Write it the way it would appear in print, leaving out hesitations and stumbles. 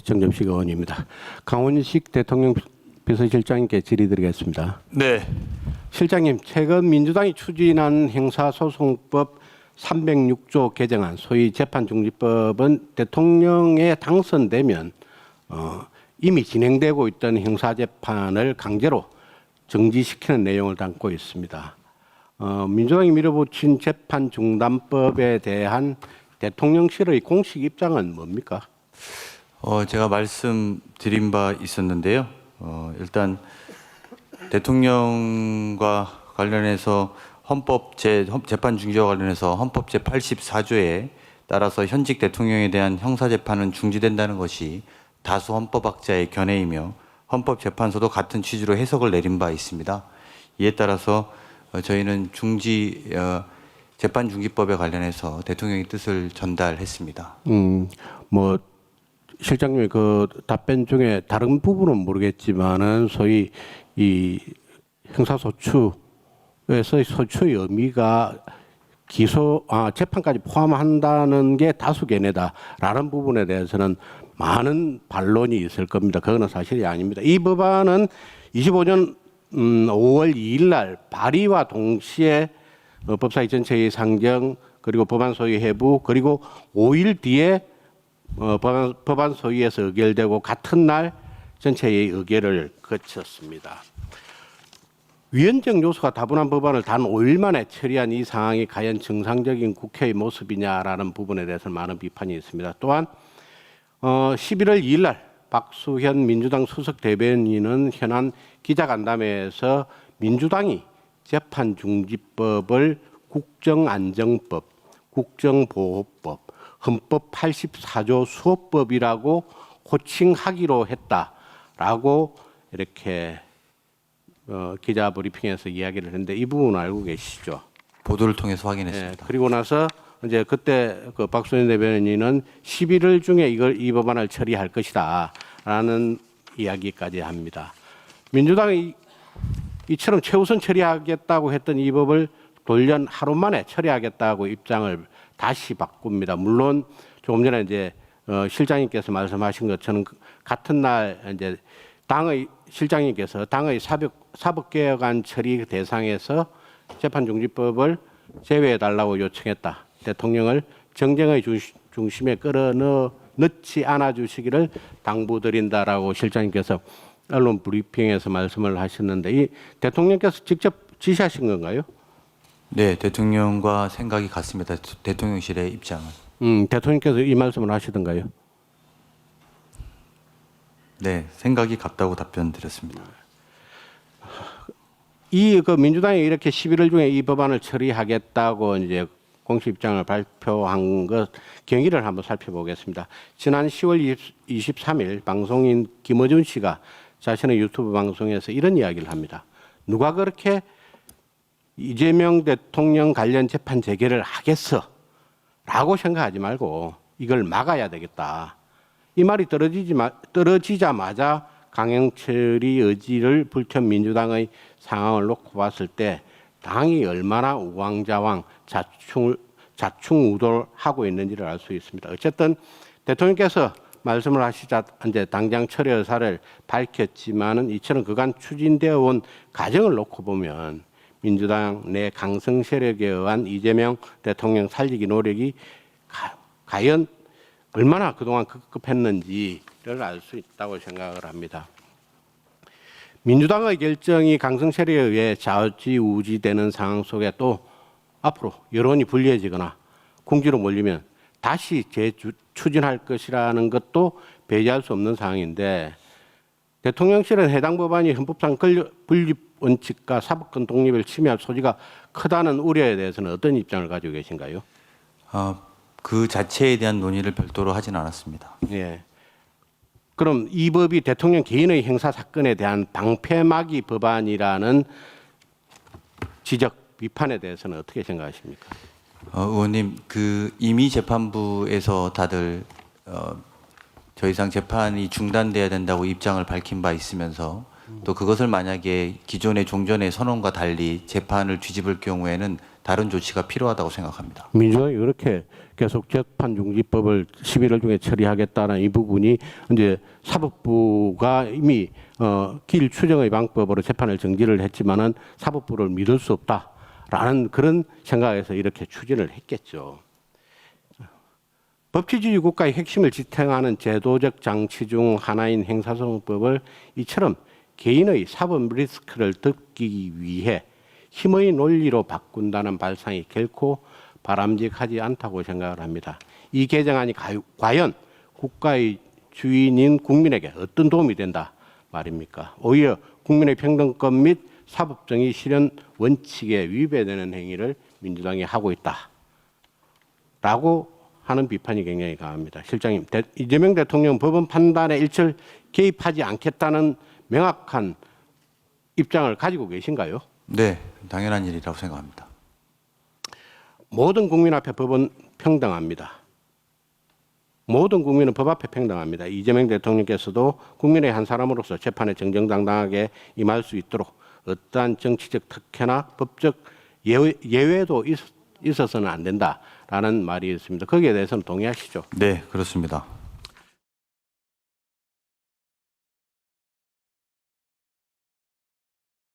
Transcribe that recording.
정점식 의원입니다. 강훈식 대통령 비서실장님께 질의드리겠습니다. 네. 실장님, 최근 민주당이 추진한 형사소송법 306조 개정안, 소위 재판중지법은 대통령에 당선되면 이미 진행되고 있던 형사재판을 강제로 정지시키는 내용을 담고 있습니다. 민주당이 밀어붙인 재판중단법에 대한 대통령실의 공식 입장은 뭡니까? 제가 말씀드린 바 있었는데요. 일단 대통령과 관련해서 재판 중지와 관련해서 헌법 제84조에 따라서 현직 대통령에 대한 형사재판은 중지된다는 것이 다수 헌법학자의 견해이며 헌법재판소도 같은 취지로 해석을 내린 바 있습니다. 이에 따라서 저희는 재판 중지법에 관련해서 대통령의 뜻을 전달했습니다. 뭐 실장님의 그 답변 중에 다른 부분은 모르겠지만은 소위 이 형사소추에서의 소추의 의미가 재판까지 포함한다는 게 다수 견해다라는 부분에 대해서는 많은 반론이 있을 겁니다. 그거는 사실이 아닙니다. 이 법안은 25년 5월 2일 날 발의와 동시에 법사위 전체의 상정 그리고 법안 소위 회부 그리고 5일 뒤에 법안 소위에서 의결되고 같은 날 전체의 의결을 거쳤습니다. 위헌적 요소가 다분한 법안을 단 5일 만에 처리한 이 상황이 과연 정상적인 국회의 모습이냐라는 부분에 대해서 많은 비판이 있습니다. 또한 11월 2일 날 박수현 민주당 수석 대변인은 현안 기자간담회에서 민주당이 재판중지법을 국정안정법, 국정보호법, 헌법 84조 수호법이라고 호칭하기로 했다라고 이렇게 기자 브리핑에서 이야기를 했는데 이 부분은 알고 계시죠? 보도를 통해서 확인했습니다. 그리고 나서 이제 그때 그 박수현 대변인은 11월 중에 이 법안을 처리할 것이다라는 이야기까지 합니다. 민주당이 이처럼 최우선 처리하겠다고 했던 이 법을 돌연 하루 만에 처리하겠다고 입장을 다시 바꿉니다. 물론 조금 전에 이제 실장님께서 말씀하신 것처럼 같은 날 이제 실장님께서 당의 사법개혁안 처리 대상에서 재판중지법을 제외해 달라고 요청했다. 대통령을 정쟁의 중심에 끌어넣지 않아 주시기를 당부드린다라고 실장님께서 언론 브리핑에서 말씀을 하셨는데 이 대통령께서 직접 지시하신 건가요? 네, 대통령과 생각이 같습니다. 대통령실의 입장은. 대통령께서 이 말씀을 하시던가요? 네, 생각이 같다고 답변 드렸습니다. 민주당이 이렇게 11월 중에 이 법안을 처리하겠다고 이제 공식 입장을 발표한 것 경위를 한번 살펴보겠습니다. 지난 10월 23일 방송인 김어준 씨가 자신의 유튜브 방송에서 이런 이야기를 합니다. 누가 그렇게 이재명 대통령 관련 재판 재개를 하겠어? 라고 생각하지 말고 이걸 막아야 되겠다. 이 말이 떨어지자마자 강행처리 의지를 불태운 민주당의 상황을 놓고 봤을 때 당이 얼마나 우왕좌왕 자충우돌하고 있는지를 알 수 있습니다. 어쨌든 대통령께서 말씀을 하시자 이제 당장 처리 의사를 밝혔지만은 이처럼 그간 추진되어 온 과정을 놓고 보면 민주당 내 강성 세력에 의한 이재명 대통령 살리기 노력이 과연 얼마나 그동안 급급했는지를 알 수 있다고 생각을 합니다. 민주당의 결정이 강성 세력에 의해 좌지우지되는 상황 속에 또 앞으로 여론이 불리해지거나 궁지로 몰리면 다시 재추진할 것이라는 것도 배제할 수 없는 상황인데 대통령실은 해당 법안이 헌법상 분립 원칙과 사법권 독립을 침해할 소지가 크다는 우려에 대해서는 어떤 입장을 가지고 계신가요? 그 자체에 대한 논의를 별도로 하진 않았습니다. 예. 그럼 이 법이 대통령 개인의 형사 사건에 대한 방패막이 법안이라는 지적, 비판에 대해서는 어떻게 생각하십니까? 의원님, 이미 재판부에서 다들 더 이상 재판이 중단돼야 된다고 입장을 밝힌 바 있으면서 또 그것을 만약에 기존의 종전의 선언과 달리 재판을 뒤집을 경우에는 다른 조치가 필요하다고 생각합니다. 민주당이 그렇게 계속 재판중지법을 11월 중에 처리하겠다는 이 부분이 이제 사법부가 이미 길 추정의 방법으로 재판을 정지를 했지만은 사법부를 믿을 수 없다라는 그런 생각에서 이렇게 추진을 했겠죠. 법치주의 국가의 핵심을 지탱하는 제도적 장치 중 하나인 행사소송법을 이처럼 개인의 사법 리스크를 덮기 위해 힘의 논리로 바꾼다는 발상이 결코 바람직하지 않다고 생각을 합니다. 이 개정안이 과연 국가의 주인인 국민에게 어떤 도움이 된다 말입니까? 오히려 국민의 평등권 및 사법정의 실현 원칙에 위배되는 행위를 민주당이 하고 있다라고 하는 비판이 굉장히 강합니다. 실장님, 이재명 대통령 법원 판단에 일절 개입하지 않겠다는 명확한 입장을 가지고 계신가요? 네, 당연한 일이라고 생각합니다. 모든 국민 앞에 법은 평등합니다. 모든 국민은 법 앞에 평등합니다. 이재명 대통령께서도 국민의 한 사람으로서 재판에 정정당당하게 임할 수 있도록 어떠한 정치적 특혜나 법적 예외도 있어서는 안 된다라는 말이 있습니다. 거기에 대해서는 동의하시죠? 네, 그렇습니다.